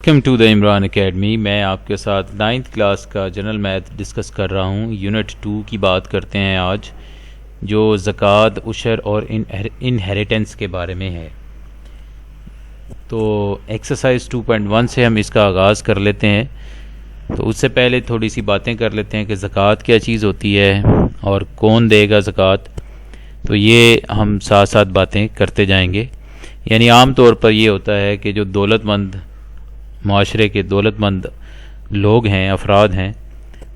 Welcome to the Imran academy. میں آپ کے ساتھ 9th کلاس کا جنرل میتھ ڈسکس کر رہا ہوں. یونٹ 2 کی بات کرتے ہیں آج، جو زکوٰۃ، عشر اور انہیریٹنس کے بارے میں ہے. تو ایکسرسائز 2.1 سے ہم اس کا آغاز کر لیتے ہیں. تو اس سے پہلے تھوڑی سی باتیں کر لیتے ہیں کہ زکوٰۃ کیا چیز ہوتی ہے اور کون دے گا زکوٰۃ. تو یہ ہم ساتھ ساتھ باتیں کرتے جائیں گے. یعنی عام طور پر یہ ہوتا ہے کہ جو دولت مند معاشرے کے دولت مند لوگ ہیں، افراد ہیں،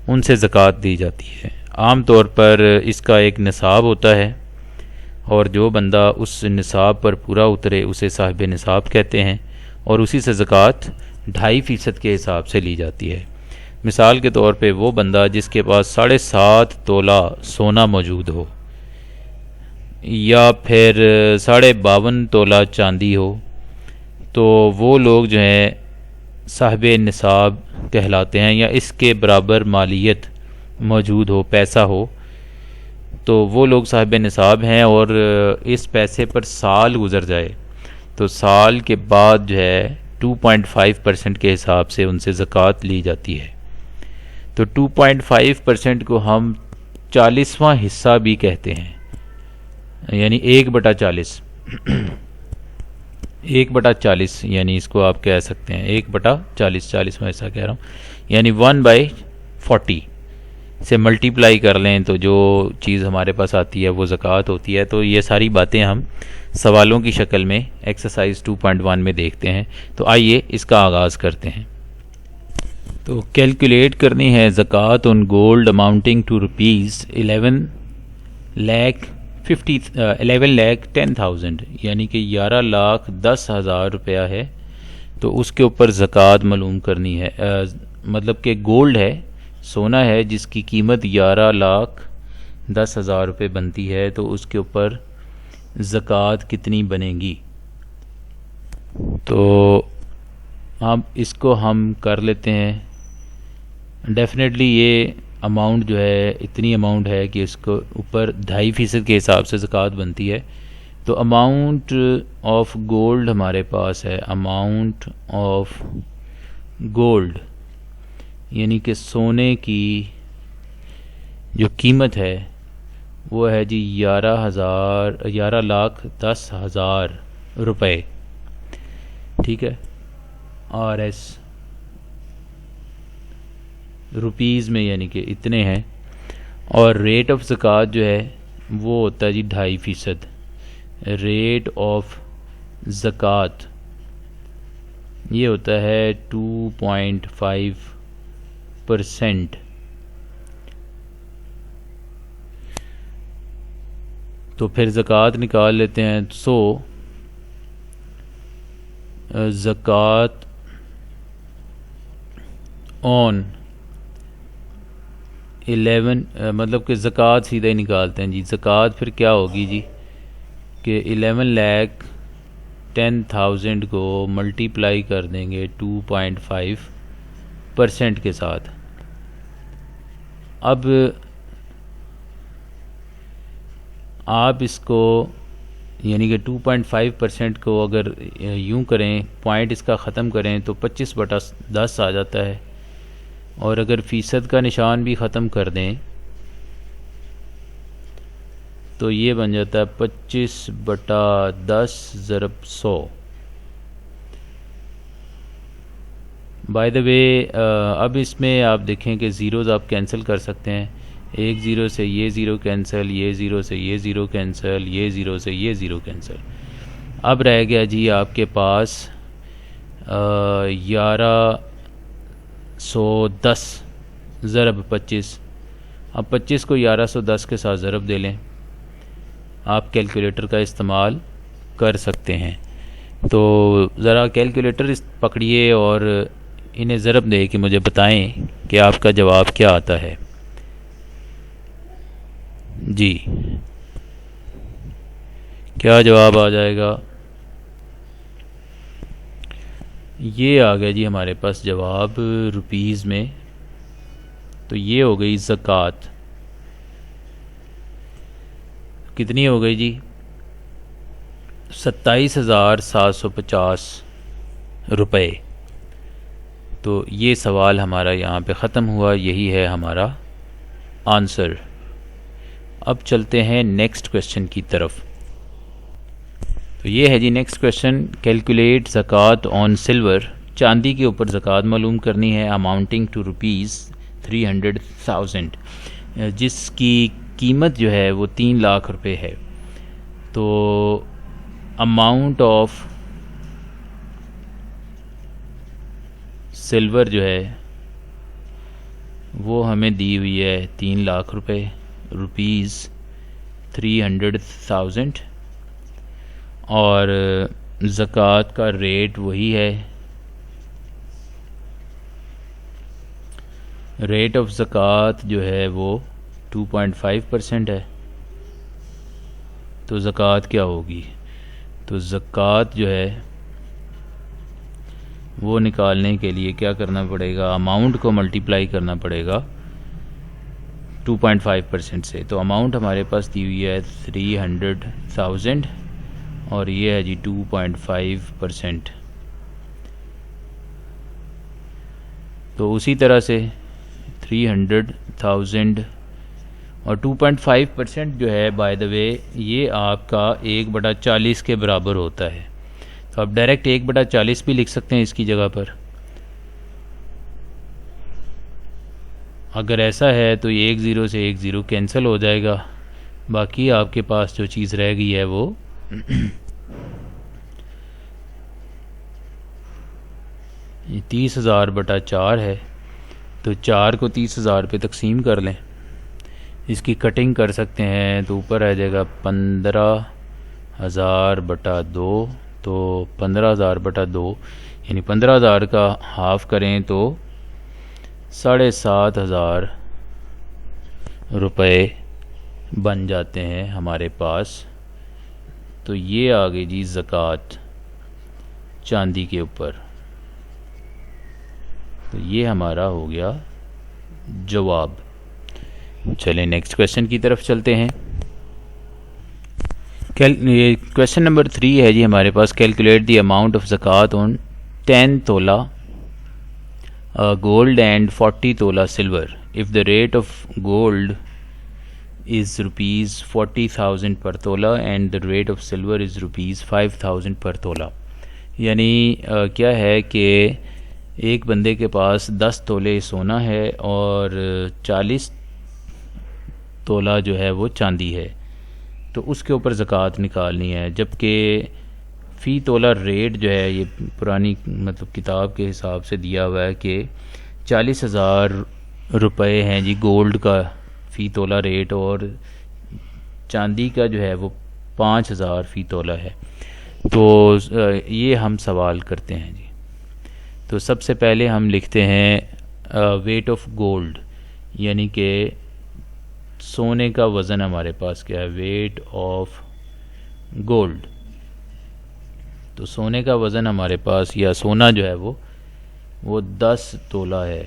ان سے زکوٰۃ دی جاتی ہے. عام طور پر اس کا ایک نصاب ہوتا ہے، اور جو بندہ اس نصاب پر پورا اترے اسے صاحب نصاب کہتے ہیں، اور اسی سے زکوٰۃ 2.5% کے حساب سے لی جاتی ہے. مثال کے طور پہ وہ بندہ جس کے پاس 7.5 تولہ سونا موجود ہو، یا پھر 52.5 تولہ چاندی ہو، تو وہ لوگ جو ہیں صاحب نصاب کہلاتے ہیں. یا اس کے برابر مالیت موجود ہو، پیسہ ہو، تو وہ لوگ صاحب نصاب ہیں. اور اس پیسے پر سال گزر جائے تو سال کے بعد جو ہے 2.5% کے حساب سے ان سے زکوٰۃ لی جاتی ہے. تو 2.5% کو ہم 40واں حصہ بھی کہتے ہیں، یعنی 1/40. 1/40 یعنی اس کو آپ کہہ سکتے ہیں 1/40، 40واں حصہ کہہ رہا ہوں، یعنی 1/40 سے ملٹیپلائی کر لیں تو جو چیز ہمارے پاس آتی ہے وہ زکوٰۃ ہوتی ہے. تو یہ ساری باتیں ہم سوالوں کی شکل میں ایکسرسائز 2.1 میں دیکھتے ہیں. تو آئیے اس کا آغاز کرتے ہیں. تو کیلکولیٹ کرنی ہے زکوٰۃ on gold amounting to rupees 11,10,000، یعنی کہ 11,10,000 روپیہ ہے. تو اس کے اوپر زکوٰۃ معلوم کرنی ہے. مطلب کہ گولڈ ہے، سونا ہے، جس کی قیمت 11,10,000 روپے بنتی ہے. تو اس کے اوپر زکوٰۃ کتنی بنے گی؟ تو اب اس کو ہم کر لیتے ہیں. ڈیفینیٹلی یہ اماؤنٹ جو ہے اتنی اماؤنٹ ہے کہ اس کو اوپر 2.5% کے حساب سے زکوٰۃ بنتی ہے. تو اماؤنٹ آف گولڈ ہمارے پاس ہے. اماؤنٹ آف گولڈ یعنی کہ سونے کی جو قیمت ہے وہ ہے جی 11,10,000 روپے. ٹھیک ہے، آر ایس روپیز میں یعنی کہ اتنے ہیں. اور ریٹ آف زکوٰۃ جو ہے وہ ہوتا ہے جی 2.5%. ریٹ آف زکوٰۃ یہ ہوتا ہے 2.5%. تو پھر زکوٰۃ نکال لیتے ہیں. زکوٰۃ آن 11 مطلب کہ زکوٰۃ سیدھا ہی نکالتے ہیں جی. زکوٰۃ پھر کیا ہوگی جی کہ 11,10,000 کو ملٹیپلائی کر دیں گے 2.5% کے ساتھ. اب آپ اس کو یعنی کہ 2.5% کو اگر یوں کریں، پوائنٹ اس کا ختم کریں تو 25/10 آ جاتا ہے. اور اگر فیصد کا نشان بھی ختم کر دیں تو یہ بن جاتا ہے 25/10 ضرب 100. بائی دا وے اب اس میں آپ دیکھیں کہ زیروز آپ کینسل کر سکتے ہیں. 1 0 سے یہ 0 کینسل، یہ 0 سے یہ 0 کینسل، یہ 0 سے یہ 0 کینسل. اب رہ گیا جی آپ کے پاس 1110 ضرب 25. اب 25 کو 1110 کے ساتھ ضرب دے لیں. آپ کیلکولیٹر کا استعمال کر سکتے ہیں. تو ذرا کیلکولیٹر پکڑیے اور انہیں ضرب دے کہ مجھے بتائیں کہ آپ کا جواب کیا آتا ہے. جی کیا جواب آ جائے گا؟ یہ آ گیا جی ہمارے پاس جواب روپیز میں. تو یہ ہو گئی زکوٰۃ. کتنی ہو گئی جی؟ 27,750 روپے. تو یہ سوال ہمارا یہاں پہ ختم ہوا، یہی ہے ہمارا آنسر۔ اب چلتے ہیں نیکسٹ کویشچن کی طرف۔ تو یہ ہے جی نیکسٹ کویشچن، کیلکولیٹ زکوٰۃ آن سلور، چاندی کے اوپر زکوٰۃ معلوم کرنی ہے، اماؤنٹنگ ٹو ₹300,000، جس کی قیمت جو ہے وہ 3 لاکھ روپے ہے۔ تو اماؤنٹ آف سلور جو ہے وہ ہمیں دی ہوئی ہے 3 لاکھ روپے، ₹300,000، اور زکوٰۃ کا ریٹ وہی ہے، ریٹ آف زکوٰۃ جو ہے وہ 2.5% ہے۔ تو زکوٰۃ کیا ہوگی؟ تو زکوٰۃ جو ہے وہ نکالنے کے لیے کیا کرنا پڑے گا؟ اماؤنٹ کو ملٹیپلائی کرنا پڑے گا 2.5% سے۔ تو اماؤنٹ ہمارے پاس دی ہوئی ہے 300,000 اور یہ ہے جی 2.5%۔ تو اسی طرح سے 300,000 اور 2.5% جو ہے بائی دا وے یہ آپ کا 1/40 کے برابر ہوتا ہے۔ تو آپ ڈائریکٹ 1/40 بھی لکھ سکتے ہیں اس کی جگہ پر۔ اگر ایسا ہے تو یہ 10 سے 10 کینسل ہو جائے گا، باقی آپ کے پاس جو چیز رہ گئی ہے وہ 30,000/4 ہے۔ تو 4 کو 30,000 پہ تقسیم کر لیں، اس کی کٹنگ کر سکتے ہیں، تو اوپر آ جائے گا 15,000/2، تو 15,000/2 یعنی 15,000 کا ہاف کریں تو 7,500 روپے بن جاتے ہیں ہمارے پاس۔ تو یہ آ گئی جی زکوٰۃ چاندی کے اوپر۔ تو یہ ہمارا ہو گیا جواب۔ چلیں نیکسٹ کویشچن کی طرف چلتے ہیں۔ کویشچن نمبر 3 ہے جی ہمارے پاس، کیلکولیٹ دی اماؤنٹ آف زکوٰۃ on 10 tola gold and 40 tola silver if the rate of gold is ₹40,000 per tola and the rate of silver is ₹5,000 per tola. یعنی کیا ہے کہ ایک بندے کے پاس 10 تولے سونا ہے اور 40 تولہ جو ہے وہ چاندی ہے، تو اس کے اوپر زکوٰۃ نکالنی ہے، جبکہ فی تولہ ریٹ جو ہے یہ پرانی مطلب کتاب کے حساب سے دیا ہوا ہے کہ 40,000 روپے ہیں جی گولڈ کا فی تولہ ریٹ، اور چاندی کا جو ہے وہ 5,000 فی تولہ ہے۔ تو یہ ہم سوال کرتے ہیں جی۔ تو سب سے پہلے ہم لکھتے ہیں ویٹ آف گولڈ، یعنی کہ سونے کا وزن ہمارے پاس کیا ہے، ویٹ آف گولڈ۔ تو سونے کا وزن ہمارے پاس یا سونا جو ہے وہ 10 تولہ ہے،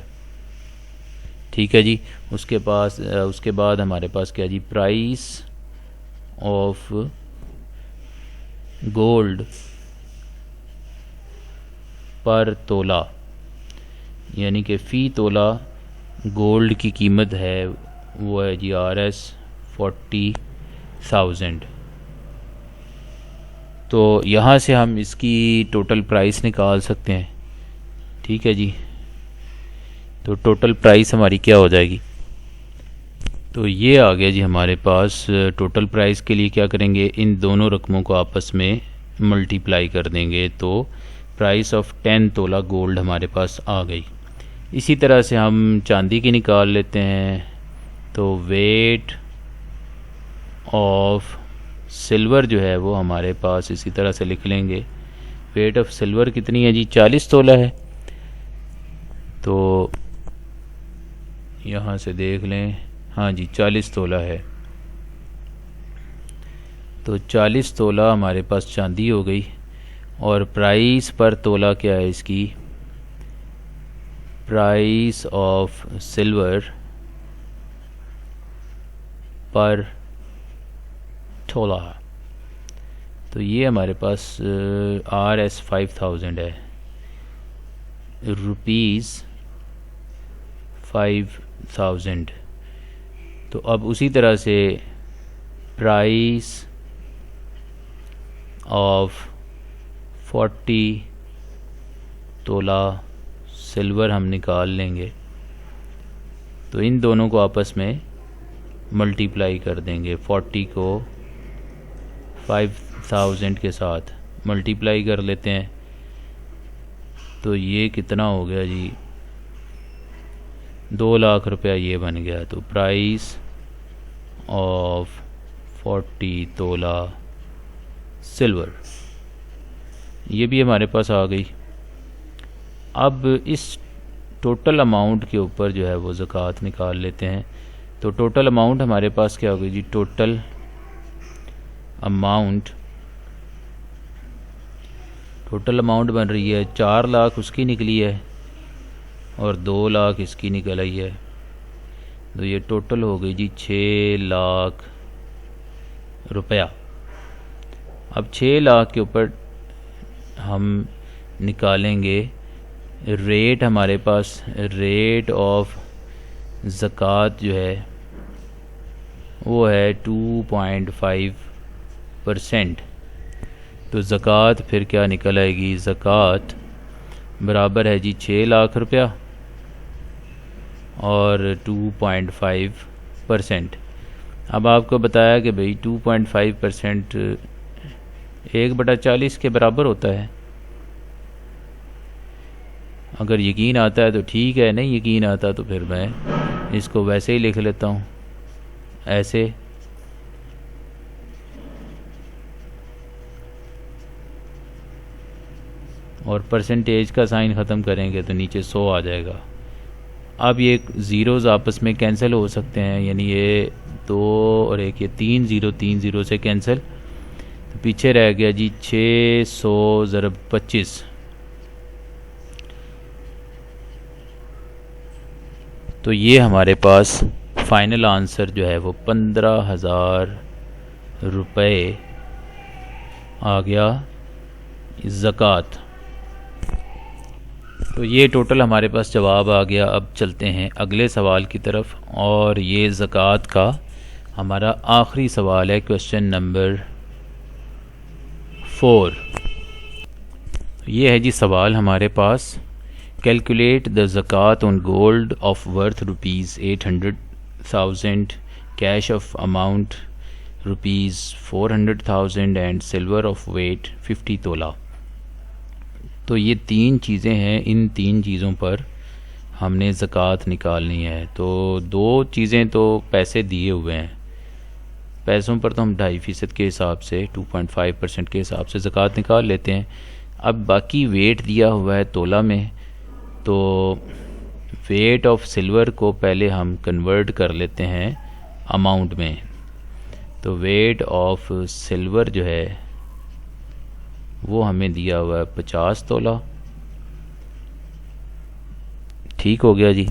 ٹھیک ہے جی۔ اس کے بعد ہمارے پاس کیا جی، پرائس آف گولڈ پر تولہ، یعنی کہ فی تولہ گولڈ کی قیمت ہے وہ ہے جی ₹40,000۔ تو یہاں سے ہم اس کی ٹوٹل پرائس نکال سکتے ہیں، ٹھیک ہے جی۔ تو ٹوٹل پرائس ہماری کیا ہو جائے گی؟ تو یہ آ گیا جی ہمارے پاس۔ ٹوٹل پرائس کے لیے کیا کریں گے، ان دونوں رقموں کو آپس میں ملٹیپلائی کر دیں گے، تو پرائس آف 10 تولہ گولڈ ہمارے پاس آ گئی۔ اسی طرح سے ہم چاندی کی نکال لیتے ہیں، تو ویٹ آف سلور جو ہے وہ ہمارے پاس اسی طرح سے لکھ لیں گے۔ ویٹ آف سلور کتنی ہے جی، 40 تولہ ہے۔ تو یہاں سے دیکھ لیں، ہاں جی 40 تولہ ہے۔ تو 40 تولہ ہمارے پاس چاندی ہو گئی، اور پرائس پر تولہ کیا ہے اس کی، پرائس آف سلور پر تولہ، تو یہ ہمارے پاس RS 5000 ہے، ₹5,000. تو اب اسی طرح سے پرائس آف 40 تولہ سلور ہم نکال لیں گے. تو ان دونوں کو آپس میں ملٹیپلائی کر دیں گے. 40 کو 5,000 کے ساتھ ملٹیپلائی کر لیتے ہیں. تو یہ کتنا ہو گیا جی؟ 2,00,000 روپیہ یہ بن گیا. تو پرائس آف 40 تولہ سلور یہ بھی ہمارے پاس آ گئی. اب اس ٹوٹل اماؤنٹ کے اوپر جو ہے وہ زکوٰۃ نکال لیتے ہیں. تو ٹوٹل اماؤنٹ ہمارے پاس کیا ہوگی جی؟ ٹوٹل اماؤنٹ بن رہی ہے 4,00,000 اس کی نکلی ہے اور 2,00,000 اس کی نکل آئی ہے. تو یہ ٹوٹل ہو گئی جی 6,00,000 روپیہ. اب 6,00,000 کے اوپر ہم نکالیں گے ریٹ. ہمارے پاس ریٹ آف زکوٰۃ جو ہے وہ ہے 2.5%. تو زکوٰۃ پھر کیا نکل آئے گی؟ زکوٰۃ برابر ہے جی 6,00,000 روپیہ اور 2.5%. اب آپ کو بتایا کہ بھئی 2.5% 1/40 کے برابر ہوتا ہے. اگر یقین آتا ہے تو ٹھیک ہے، نہیں یقین آتا تو پھر میں اس کو ویسے ہی لکھ لیتا ہوں ایسے. اور پرسنٹیج کا سائن ختم کریں گے تو نیچے 100 آ جائے گا. اب یہ زیروز آپس میں کینسل ہو سکتے ہیں، یعنی یہ 2 اور ایک یہ 3 0 سے کینسل. تو پیچھے رہ گیا جی 600 ضرب 25. تو یہ ہمارے پاس فائنل آنسر جو ہے وہ 15,000 روپے آ گیا زکوٰۃ. تو یہ ٹوٹل ہمارے پاس جواب آ گیا. اب چلتے ہیں اگلے سوال کی طرف، اور یہ زکوٰۃ کا ہمارا آخری سوال ہے، کویسچن نمبر 4. یہ ہے جی سوال ہمارے پاس. کیلکولیٹ دا زکوٰۃ on gold of worth ₹800,000 cash of amount ₹400,000 and silver of weight 50 tola. تو یہ 3 چیزیں ہیں، ان 3 چیزوں پر ہم نے زکوٰۃ نکالنی ہے. تو 2 چیزیں تو پیسے دیے ہوئے ہیں، پیسوں پر تو ہم 2.5% کے حساب سے 2.5% کے حساب سے زکوٰۃ نکال لیتے ہیں. اب باقی ویٹ دیا ہوا ہے تولہ میں، تو ویٹ آف سلور کو پہلے ہم کنورٹ کر لیتے ہیں اماؤنٹ میں. تو ویٹ آف سلور جو ہے وہ ہمیں دیا ہوا ہے 50 تولہ. ٹھیک ہو گیا جی.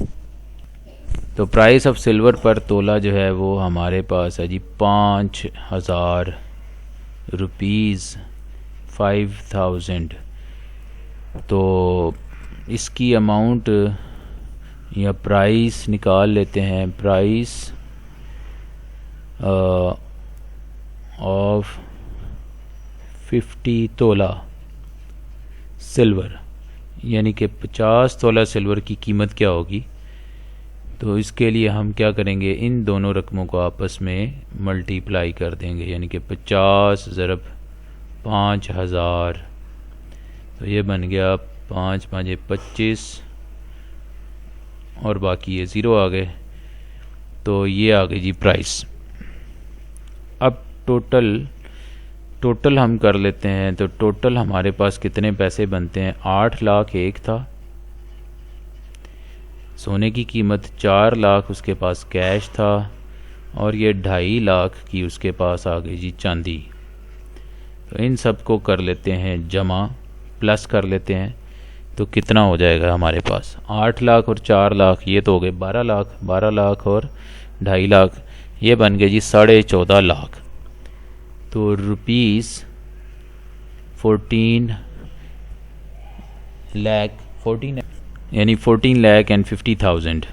تو پرائس آف سلور پر تولہ جو ہے وہ ہمارے پاس ہے جی 5,000 روپیز 5,000. تو اس کی اماؤنٹ یا پرائس نکال لیتے ہیں. پرائس آف 50 تولہ سلور، یعنی کہ 50 تولہ سلور کی قیمت کیا ہوگی؟ تو اس کے لیے ہم کیا کریں گے؟ ان دونوں رقموں کو آپس میں ملٹیپلائی کر دیں گے، یعنی کہ 50 ضرب 5,000. تو یہ بن گیا 5 5 25 اور باقی یہ 0 آ گئے. تو یہ آ گئی جی پرائس. اب ٹوٹل ہم کر لیتے ہیں. تو ٹوٹل ہمارے پاس کتنے پیسے بنتے ہیں؟ 8,00,000 ایک تھا، سونے کی قیمت 4,00,000 اس کے پاس کیش تھا، اور یہ 2.5 کی اس کے پاس آ گئی جی چاندی. تو ان سب کو کر لیتے ہیں جمع، پلس کر لیتے ہیں. تو کتنا ہو جائے گا ہمارے پاس؟ 8,00,000 اور 4,00,000 یہ تو ہو گئے 12,00,000 اور 2.5 یہ بن گئے جی 14,500,000. تو روپیز 14 لاکھ یعنی 14,50,000.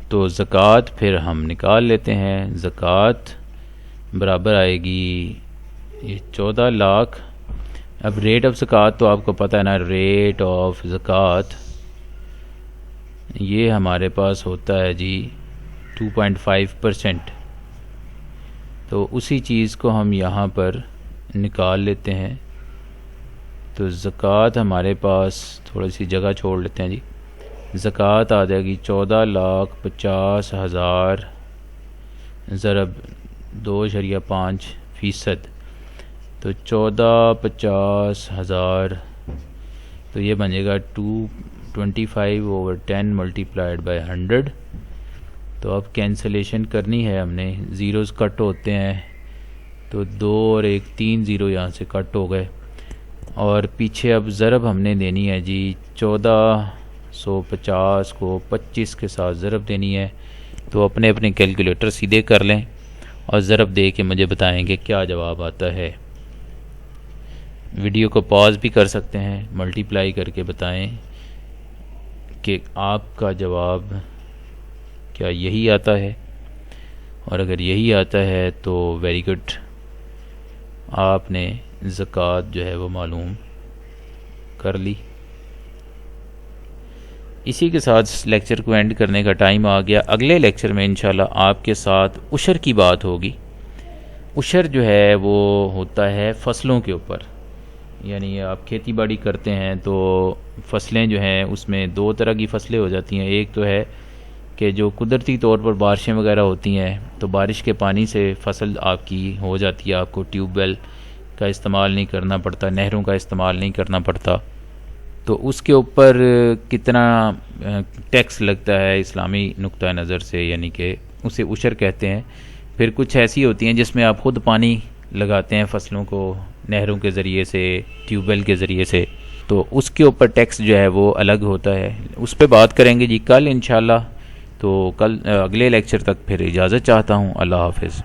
تو زکوٰۃ پھر ہم نکال لیتے ہیں. زکوٰۃ برابر آئے گی یہ 14 لاکھ. اب ریٹ آف زکوٰۃ تو آپ کو پتہ ہے نا، ریٹ آف زکوٰۃ یہ ہمارے پاس ہوتا ہے جی 2.5%. تو اسی چیز کو ہم یہاں پر نکال لیتے ہیں. تو زکوٰۃ ہمارے پاس تھوڑی سی جگہ چھوڑ لیتے ہیں جی. زکوٰۃ آ جائے گی 14,50,000 ضرب 2.5%. تو 14,50,000 تو یہ بنے گا 225/10 ملٹیپلائڈ بائی 100. تو اب کینسلیشن کرنی ہے ہم نے، زیروز کٹ ہوتے ہیں تو 2 اور 1 3 زیرو یہاں سے کٹ ہو گئے. اور پیچھے اب ضرب ہم نے دینی ہے جی 1450 کو 25 کے ساتھ ضرب دینی ہے. تو اپنے کیلکولیٹر سیدھے کر لیں اور ضرب دے کے مجھے بتائیں کہ کیا جواب آتا ہے. ویڈیو کو پاز بھی کر سکتے ہیں، ملٹیپلائی کر کے بتائیں کہ آپ کا جواب کیا یہی آتا ہے. اور اگر یہی آتا ہے تو ویری گڈ، آپ نے زکوٰۃ جو ہے وہ معلوم کر لی. اسی کے ساتھ اس لیکچر کو اینڈ کرنے کا ٹائم آ گیا. اگلے لیکچر میں انشاءاللہ آپ کے ساتھ عشر کی بات ہوگی. عشر جو ہے وہ ہوتا ہے فصلوں کے اوپر. یعنی آپ کھیتی باڑی کرتے ہیں تو فصلیں جو ہیں اس میں 2 طرح کی فصلیں ہو جاتی ہیں. ایک تو ہے کہ جو قدرتی طور پر بارشیں وغیرہ ہوتی ہیں تو بارش کے پانی سے فصل آپ کی ہو جاتی ہے، آپ کو ٹیوب ویل کا استعمال نہیں کرنا پڑتا، نہروں کا استعمال نہیں کرنا پڑتا. تو اس کے اوپر کتنا ٹیکس لگتا ہے اسلامی نقطہ نظر سے، یعنی کہ اسے عشر کہتے ہیں. پھر کچھ ایسی ہوتی ہیں جس میں آپ خود پانی لگاتے ہیں فصلوں کو نہروں کے ذریعے سے، ٹیوب ویل کے ذریعے سے، تو اس کے اوپر ٹیکس جو ہے وہ الگ ہوتا ہے. اس پہ بات کریں گے جی کل انشاءاللہ. تو کل اگلے لیکچر تک پھر اجازت چاہتا ہوں. اللہ حافظ.